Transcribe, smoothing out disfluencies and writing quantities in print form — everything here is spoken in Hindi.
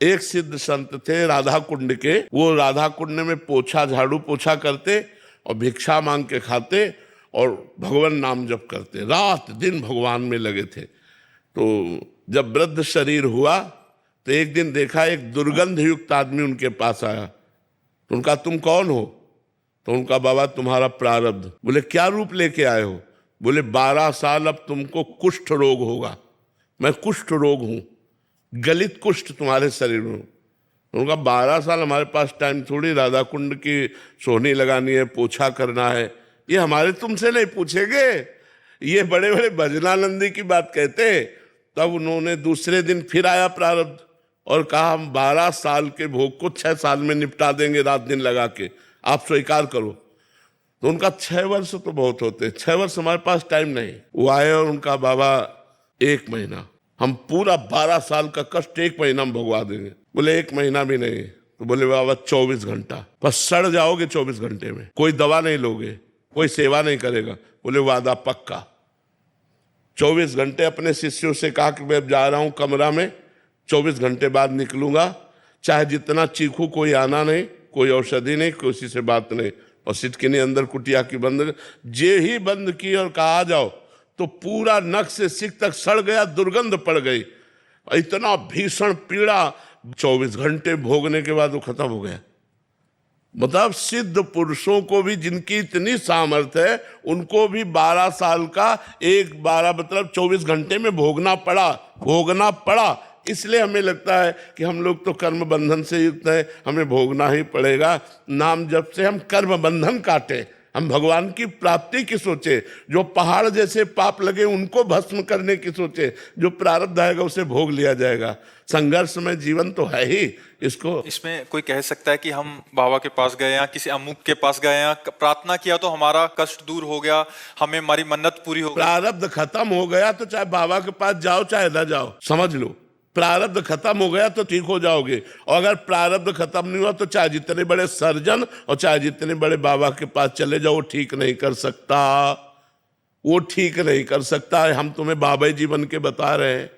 एक सिद्ध संत थे राधा कुंड के, वो राधा कुंड में पोछा झाड़ू पोछा करते और भिक्षा मांग के खाते और भगवान नाम जप करते, रात दिन भगवान में लगे थे। तो जब वृद्ध शरीर हुआ तो एक दिन देखा एक दुर्गंध युक्त आदमी उनके पास आया। तो उनका तुम कौन हो? तो उनका बाबा तुम्हारा प्रारब्ध। बोले क्या रूप लेके आए हो? बोले 12 साल अब तुमको कुष्ठ रोग होगा। मैं कुष्ठ रोग हूं, गलित कुष्ठ तुम्हारे शरीर में। उनका 12 साल, हमारे पास टाइम थोड़ी राधा कुंड की सोहनी लगानी है, पोछा करना है, ये हमारे तुमसे नहीं पूछेंगे। ये बड़े बड़े भजनानंदी की बात कहते। तब उन्होंने दूसरे दिन फिर आया प्रारब्ध और कहा हम 12 साल के भोग को 6 साल में निपटा देंगे, रात दिन लगा के, आप स्वीकार करो। तो उनका 6 वर्ष तो बहुत होते, 6 वर्ष हमारे पास टाइम नहीं। वो आए और उनका बाबा 1 महीना, हम पूरा 12 साल का कष्ट 1 महीना में भगवा देंगे। बोले 1 महीना भी नहीं। तो बोले बाबा 24 घंटा, बस सड़ जाओगे 24 घंटे में, कोई दवा नहीं लोगे, कोई सेवा नहीं करेगा। बोले वादा पक्का। 24 घंटे अपने शिष्यों से कहा कि मैं जा रहा हूं कमरा में, 24 घंटे बाद निकलूंगा, चाहे जितना चीखू कोई आना नहीं, कोई औषधि नहीं, किसी से बात नहीं। और सिटकिनी अंदर कुटिया की बंद, जे ही बंद की और कहा आ जाओ, तो पूरा नख से सिक तक सड़ गया, दुर्गंध पड़ गई, इतना भीषण पीड़ा। 24 घंटे भोगने के बाद वो खत्म हो गया। मतलब सिद्ध पुरुषों को भी, जिनकी इतनी सामर्थ्य है, उनको भी 12 साल का 12 मतलब 24 घंटे में भोगना पड़ा। इसलिए हमें लगता है कि हम लोग तो कर्म बंधन से युक्त है, हमें भोगना ही पड़ेगा। नाम जब से हम कर्म बंधन काटे, हम भगवान की प्राप्ति की सोचे, जो पहाड़ जैसे पाप लगे उनको भस्म करने की सोचे, जो प्रारब्ध आएगा उसे भोग लिया जाएगा। संघर्ष में जीवन तो है ही। इसमें कोई कह सकता है कि हम बाबा के पास गए या किसी अमुक के पास गए या प्रार्थना किया तो हमारा कष्ट दूर हो गया, हमें हमारी मन्नत पूरी हो गई। प्रारब्ध खत्म हो गया तो चाहे बाबा के पास जाओ चाहे न जाओ, समझ लो प्रारब्ध खत्म हो गया तो ठीक हो जाओगे। और अगर प्रारब्ध खत्म नहीं हुआ तो चाहे जितने बड़े सर्जन और चाहे जितने बड़े बाबा के पास चले जाओ, वो ठीक नहीं कर सकता, वो ठीक नहीं कर सकता है। हम तुम्हें बाबा जीवन के बता रहे हैं।